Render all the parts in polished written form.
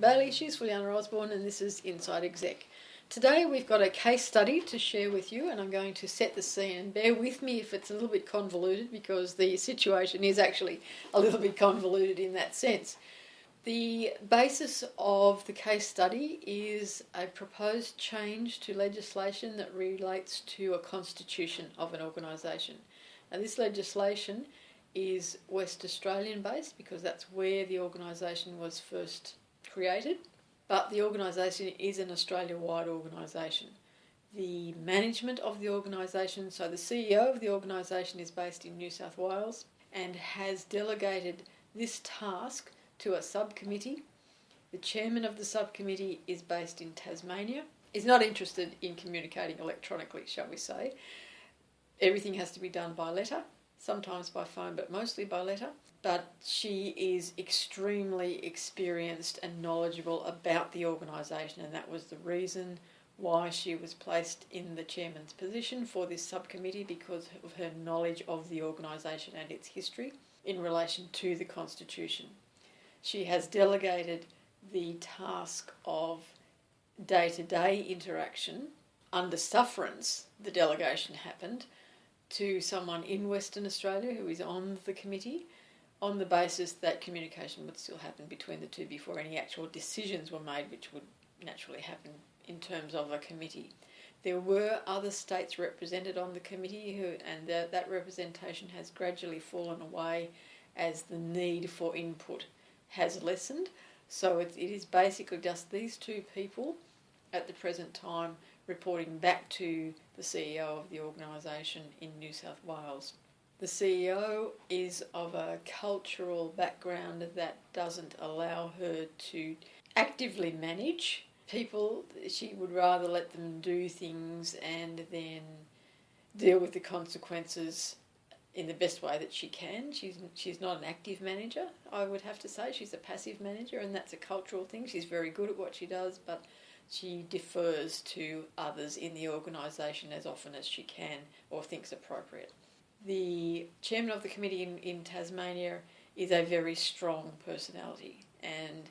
William Bailey. She's Fulyana Osborne, and this is Inside Exec. Today we've got a case study to share with you, and I'm going to set the scene. And bear with me if it's a little bit convoluted, because the situation is actually a little bit convoluted in that sense. The basis of the case study is a proposed change to legislation that relates to a constitution of an organisation. Now, this legislation is West Australian based because that's where the organisation was first created, but the organisation is an Australia-wide organisation. The management of the organisation, so the CEO of the organisation is based in New South Wales and has delegated this task to a subcommittee. The chairman of the subcommittee is based in Tasmania. Is not interested in communicating electronically, shall we say. Everything has to be done by letter, sometimes by phone, but mostly by letter. But she is extremely experienced and knowledgeable about the organisation, and that was the reason why she was placed in the chairman's position for this subcommittee, because of her knowledge of the organisation and its history in relation to the Constitution. She has delegated the task of day-to-day interaction. Under sufferance, the delegation happened to someone in Western Australia who is on the committee, on the basis that communication would still happen between the two before any actual decisions were made, which would naturally happen in terms of a committee. There were other states represented on the committee, and that representation has gradually fallen away as the need for input has lessened. So it is basically just these two people at the present time reporting back to the CEO of the organisation in New South Wales. The CEO is of a cultural background that doesn't allow her to actively manage people. She would rather let them do things and then deal with the consequences in the best way that she can. She's not an active manager, I would have to say. She's a passive manager, and that's a cultural thing. She's very good at what she does, but she defers to others in the organisation as often as she can or thinks appropriate. The chairman of the committee in Tasmania is a very strong personality and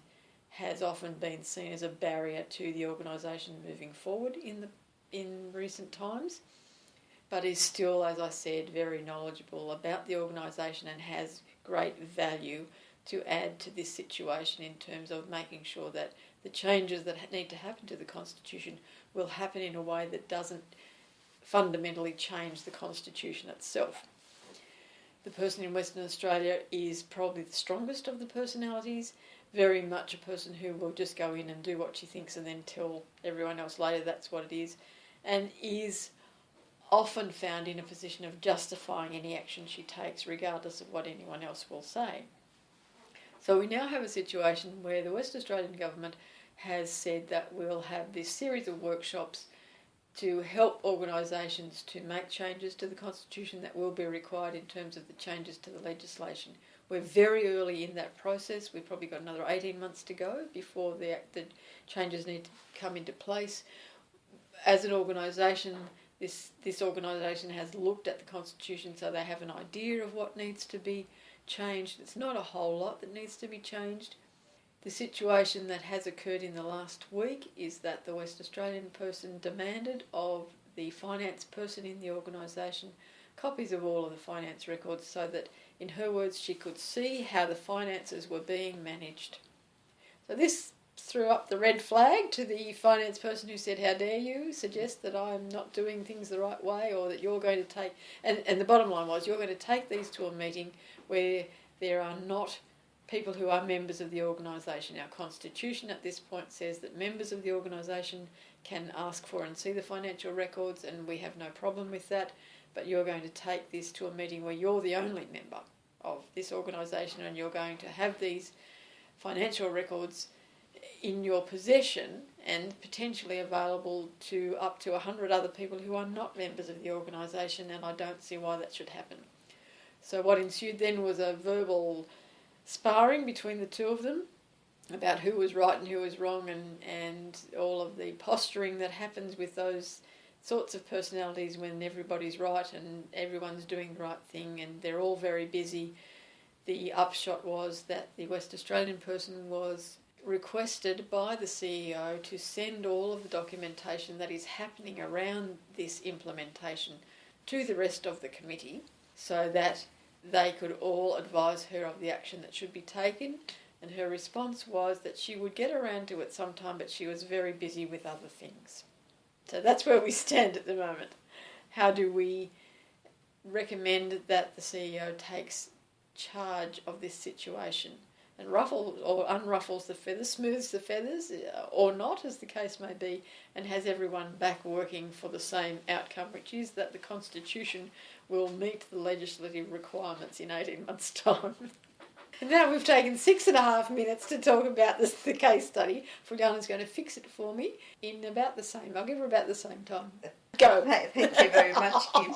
has often been seen as a barrier to the organisation moving forward in recent times, but is still, as I said, very knowledgeable about the organisation and has great value to add to this situation in terms of making sure that the changes that need to happen to the Constitution will happen in a way that doesn't fundamentally change the Constitution itself. The person in Western Australia is probably the strongest of the personalities, very much a person who will just go in and do what she thinks and then tell everyone else later that's what it is, and is often found in a position of justifying any action she takes regardless of what anyone else will say. So we now have a situation where the West Australian government has said that we'll have this series of workshops to help organisations to make changes to the Constitution that will be required in terms of the changes to the legislation. We're very early in that process. We've probably got another 18 months to go before the changes need to come into place. As an organisation, this organisation has looked at the Constitution, so they have an idea of what needs to be changed. It's not a whole lot that needs to be changed. The situation that has occurred in the last week is that the West Australian person demanded of the finance person in the organisation copies of all of the finance records so that, in her words, she could see how the finances were being managed. So this threw up the red flag to the finance person, who said, how dare you suggest that I'm not doing things the right way, or that you're going to take... And the bottom line was, you're going to take these to a meeting where there are not people who are members of the organisation. Our Constitution at this point says that members of the organisation can ask for and see the financial records, and we have no problem with that, but you're going to take this to a meeting where you're the only member of this organisation and you're going to have these financial records in your possession and potentially available to up to 100 other people who are not members of the organisation, and I don't see why that should happen. So what ensued then was a verbal sparring between the two of them about who was right and who was wrong, and all of the posturing that happens with those sorts of personalities when everybody's right and everyone's doing the right thing and they're all very busy. The upshot was that the West Australian person was requested by the CEO to send all of the documentation that is happening around this implementation to the rest of the committee so that they could all advise her of the action that should be taken. And her response was that she would get around to it sometime, but she was very busy with other things. So that's where we stand at the moment. How do we recommend that the CEO takes charge of this situation and ruffles or unruffles the feathers, smooths the feathers, or not, as the case may be, and has everyone back working for the same outcome, which is that the Constitution will meet the legislative requirements in 18 months' time. And now we've taken 6.5 minutes to talk about the case study. Fulyana's going to fix it for me in about the same. I'll give her about the same time. Go. Thank you very much, Kim.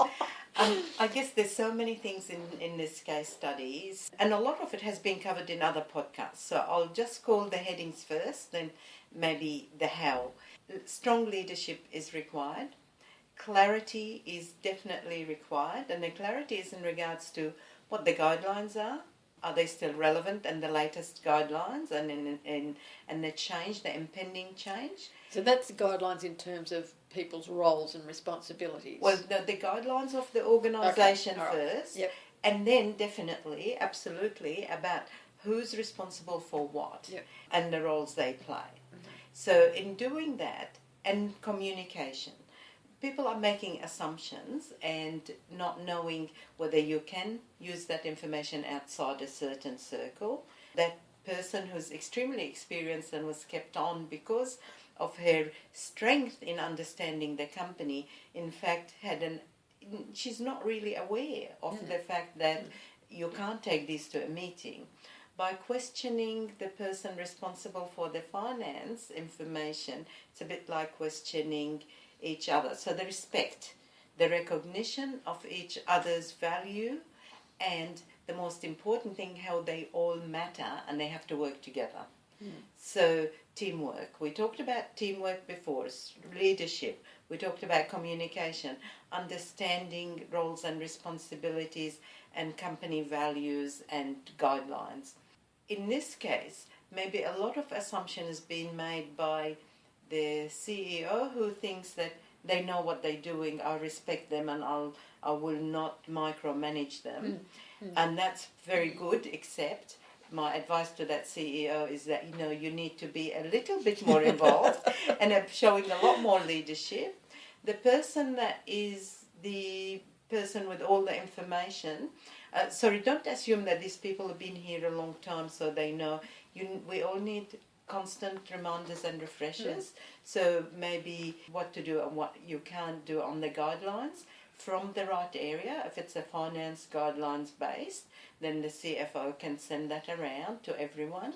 I guess there's so many things in this case studies, and a lot of it has been covered in other podcasts. So I'll just call the headings first, then maybe the how. Strong leadership is required. Clarity is definitely required, and the clarity is in regards to what the guidelines are. Are they still relevant, and the latest guidelines and the change, the impending change? So that's the guidelines in terms of people's roles and responsibilities. Well, the guidelines of the organisation first, yep. And then definitely, absolutely, about who's responsible for what, yep. and the roles they play. Mm-hmm. So in doing that, and communication, people are making assumptions and not knowing whether you can use that information outside a certain circle. That person who's extremely experienced and was kept on because of her strength in understanding the company, in fact, she's not really aware of the fact that you can't take these to a meeting. By questioning the person responsible for the finance information, it's a bit like questioning each other. So the respect, the recognition of each other's value, and the most important thing, how they all matter and they have to work together. So teamwork. We talked about teamwork before, leadership. We talked about communication, understanding roles and responsibilities and company values and guidelines. In this case, maybe a lot of assumption has been made by the CEO who thinks that they know what they're doing, I respect them and I will not micromanage them. And that's very good, except my advice to that CEO is that, you need to be a little bit more involved and showing a lot more leadership. The person that is the person with all the information, don't assume that these people have been here a long time so they know. We all need constant reminders and refreshers. So maybe what to do and what you can't do on the guidelines from the right area. If it's a finance guidelines based, then the CFO can send that around to everyone.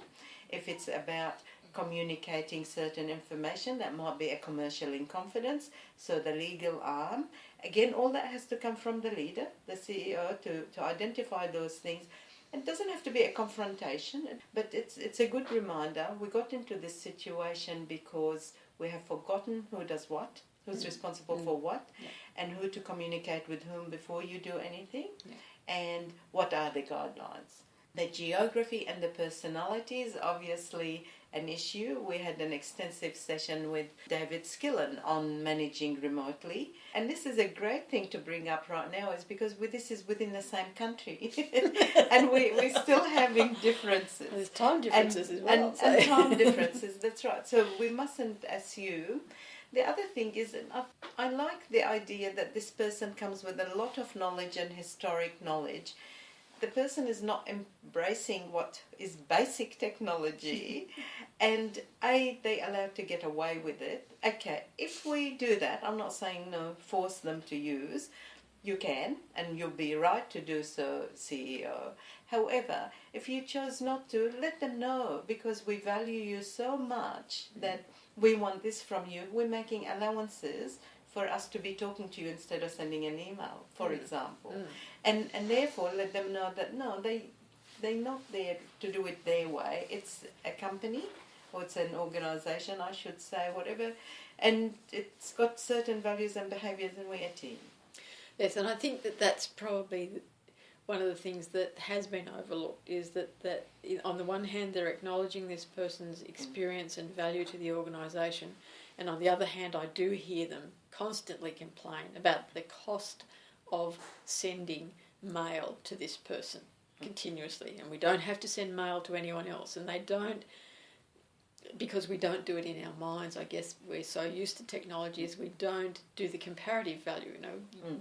If it's about communicating certain information, that might be a commercial in confidence, so the legal arm. Again, all that has to come from the leader, the CEO, to identify those things. It doesn't have to be a confrontation, but it's a good reminder. We got into this situation because we have forgotten who does what, who's responsible for what, and who to communicate with whom before you do anything, and what are the guidelines. The geography and the personality is obviously an issue. We had an extensive session with David Skillen on managing remotely. And this is a great thing to bring up right now, is because this is within the same country. And we're still having differences. There's time differences as well. And time differences, that's right. So we mustn't assume. The other thing is, I like the idea that this person comes with a lot of knowledge and historic knowledge. The person is not embracing what is basic technology, and they're allowed to get away with it. Okay, if we do that, I'm not saying no, force them to use. You can, and you'll be right to do so, CEO. However, if you chose not to, let them know, because we value you so much that we want this from you. We're making allowances for us to be talking to you instead of sending an email, for example. And therefore let them know that no, they're not there to do it their way. It's a company, or it's an organisation, I should say, whatever, and it's got certain values and behaviours, and we're a team. Yes, and I think that's probably one of the things that has been overlooked is that on the one hand they're acknowledging this person's experience and value to the organisation, and on the other hand I do hear them constantly complain about the cost of sending mail to this person continuously, and we don't have to send mail to anyone else, and they don't, because we don't do it in our minds. I guess we're so used to technology as we don't do the comparative value.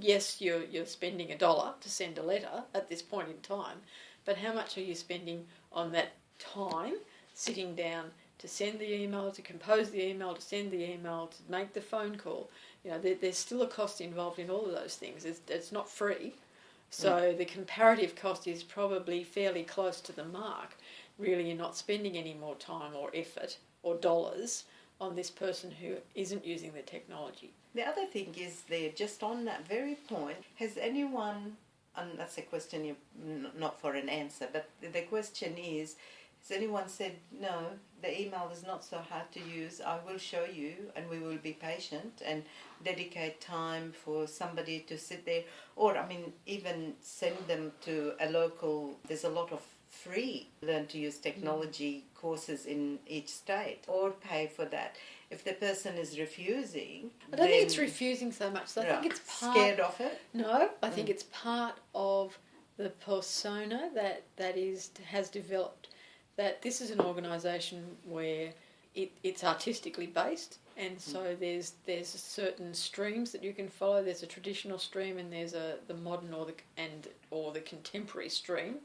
Yes, you're spending $1 to send a letter at this point in time, but how much are you spending on that time sitting down to send the email, to compose the email, to send the email, to make the phone call? There's still a cost involved in all of those things. It's not free. So the comparative cost is probably fairly close to the mark. Really, you're not spending any more time or effort or dollars on this person who isn't using the technology. The other thing is there, just on that very point, has anyone, and that's a question not for an answer, but the question is, has anyone said, no, the email is not so hard to use, I will show you, and we will be patient and dedicate time for somebody to sit there, or even send them to a local, there's a lot of free learn to use technology courses in each state, or pay for that. If the person is refusing, I don't think it's refusing so much. So I think it's scared of it. No, I think it's part of the persona that has developed. That this is an organisation where it's artistically based, and so there's certain streams that you can follow. There's a traditional stream, and there's the modern or the contemporary stream.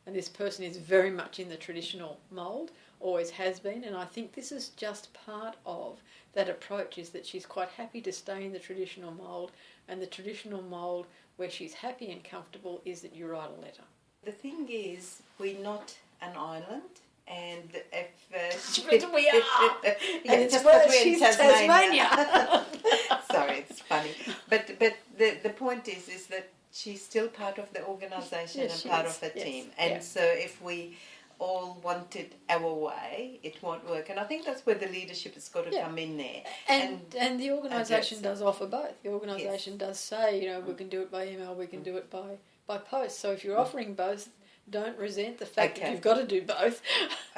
And this person is very much in the traditional mould, always has been, and I think this is just part of that approach, is that she's quite happy to stay in the traditional mould, and the traditional mould where she's happy and comfortable is that you write a letter. The thing is, we're not an island, and if... But we are! And it's worse, she's Tasmania. Sorry, it's funny. But the point is that she's still part of the organisation and part of the team. And so if we all want it our way, it won't work. And I think that's where the leadership has got to come in there. And the organisation does offer both. The organisation does say, we can do it by email, we can do it by post. So if you're offering both, don't resent the fact that you've got to do both.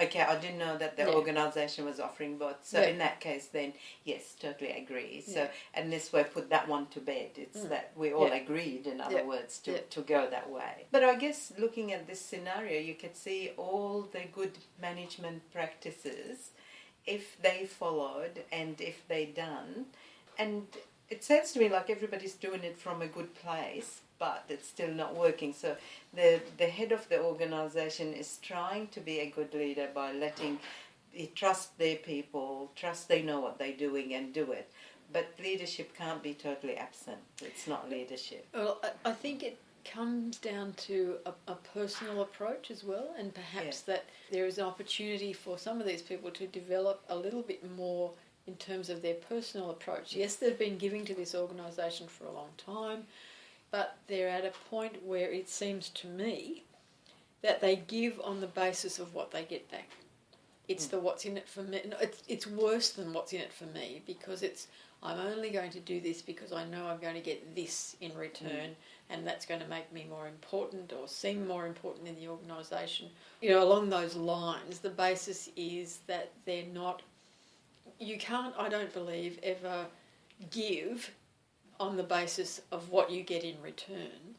Okay, I didn't know that the organisation was offering both. So in that case, then, yes, totally agree. So, and this way, put that one to bed. It's that we all agreed, in other words, to go that way. But I guess looking at this scenario, you could see all the good management practices, if they followed and if they done. And it sounds to me like everybody's doing it from a good place, but it's still not working. So the head of the organisation is trying to be a good leader by letting trust their people, trust they know what they're doing and do it. But leadership can't be totally absent. It's not leadership. Well, I think it comes down to a personal approach as well, and perhaps that there is an opportunity for some of these people to develop a little bit more in terms of their personal approach. Yes, they've been giving to this organisation for a long time, but they're at a point where it seems to me that they give on the basis of what they get back. It's the what's in it for me. No, it's worse than what's in it for me, because I'm only going to do this because I know I'm going to get this in return, and that's going to make me more important or seem more important in the organisation. Along those lines, the basis is that they're not... You can't, I don't believe, ever give on the basis of what you get in return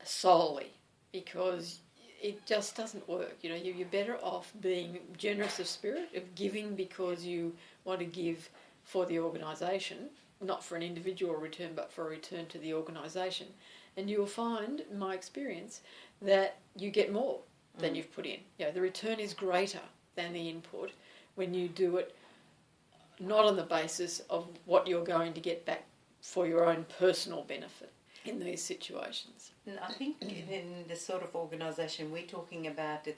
solely, because it just doesn't work. You're better off being generous of spirit, of giving because you want to give for the organisation, not for an individual return, but for a return to the organisation. And you'll find, in my experience, that you get more than you've put in. The return is greater than the input when you do it not on the basis of what you're going to get back for your own personal benefit in these situations. And I think in the sort of organisation we're talking about,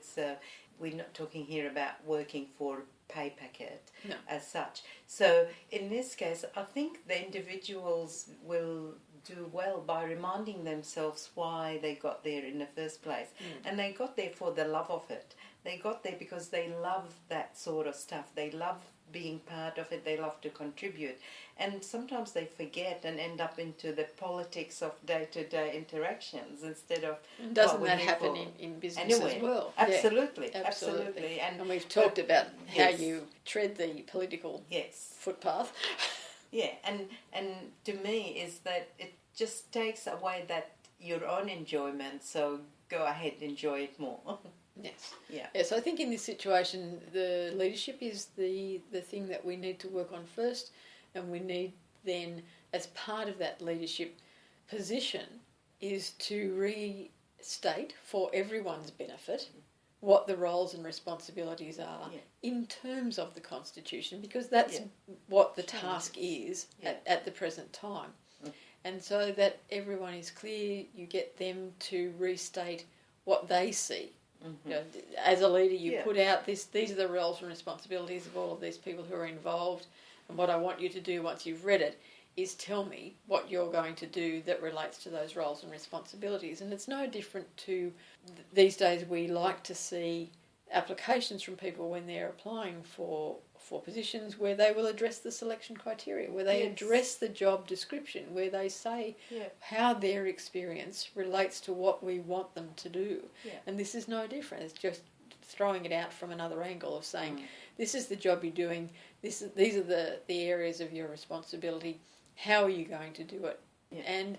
we're not talking here about working for pay packet as such. So in this case, I think the individuals will do well by reminding themselves why they got there in the first place. And they got there for the love of it. They got there because they love that sort of stuff. They love being part of it. They love to contribute. And sometimes they forget and end up into the politics of day-to-day interactions instead of... Doesn't that happen in business as well? Absolutely, yeah, absolutely. And we've talked about how you tread the political footpath. Yeah, and to me is that it just takes away that your own enjoyment, so go ahead, enjoy it more. Yes. Yeah. Yes, I think in this situation the leadership is the thing that we need to work on first, and we need then, as part of that leadership position, is to restate for everyone's benefit what the roles and responsibilities are in terms of the Constitution, because that's what the task is at the present time. And so that everyone is clear, you get them to restate what they see. You know, as a leader, you put out these are the roles and responsibilities of all of these people who are involved, and what I want you to do once you've read it is tell me what you're going to do that relates to those roles and responsibilities. And it's no different to these days. We like to see applications from people when they're applying for positions where they will address the selection criteria, where they address the job description, where they say how their experience relates to what we want them to do. And this is no different. It's just throwing it out from another angle of saying, this is the job you're doing, these are the areas of your responsibility, how are you going to do it? And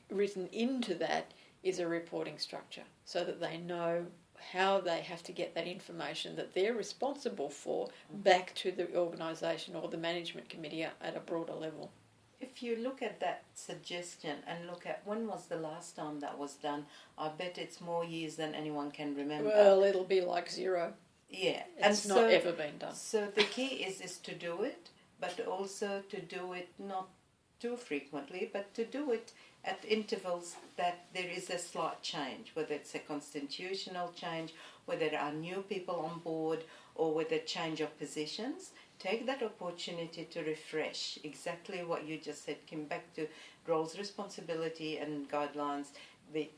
written into that is a reporting structure so that they know how they have to get that information that they're responsible for back to the organisation or the management committee at a broader level. If you look at that suggestion and look at when was the last time that was done, I bet it's more years than anyone can remember. Well, it'll be like zero. Yeah. It's not ever been done. So the key is to do it, but also to do it not too frequently, but to do it at intervals that there is a slight change, whether it's a constitutional change, whether there are new people on board, or whether change of positions. Take that opportunity to refresh exactly what you just said, Kim, back to roles, responsibility and guidelines.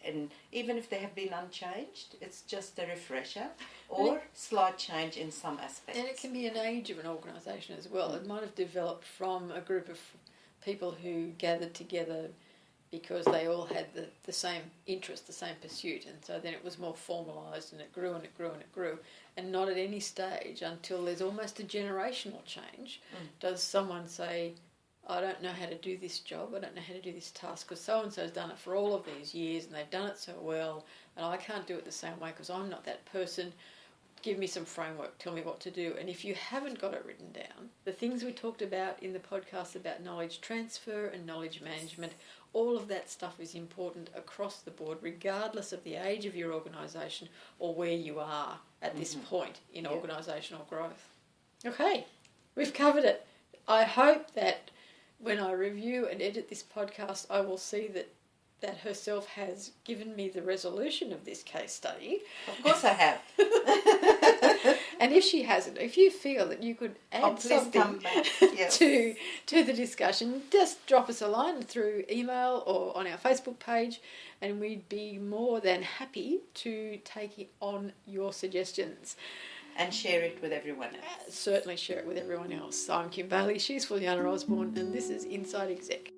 And even if they have been unchanged, it's just a refresher or slight change in some aspects. And it can be an age of an organisation as well. It might have developed from a group of people who gathered together because they all had the same interest, the same pursuit, and so then it was more formalised and it grew and it grew and it grew. And not at any stage until there's almost a generational change does someone say, I don't know how to do this job, I don't know how to do this task because so-and-so's done it for all of these years and they've done it so well and I can't do it the same way because I'm not that person. Give me some framework, tell me what to do. And if you haven't got it written down, the things we talked about in the podcast about knowledge transfer and knowledge management, all of that stuff is important across the board, regardless of the age of your organisation or where you are at this point in organisational growth. Okay, we've covered it. I hope that when I review and edit this podcast, I will see that herself has given me the resolution of this case study. Of course I have. And if she hasn't, if you feel that you could add something to the discussion, just drop us a line through email or on our Facebook page and we'd be more than happy to take on your suggestions. And share it with everyone else. Certainly share it with everyone else. I'm Kim Bailey, she's Fulyana Osborne, and this is Inside Exec.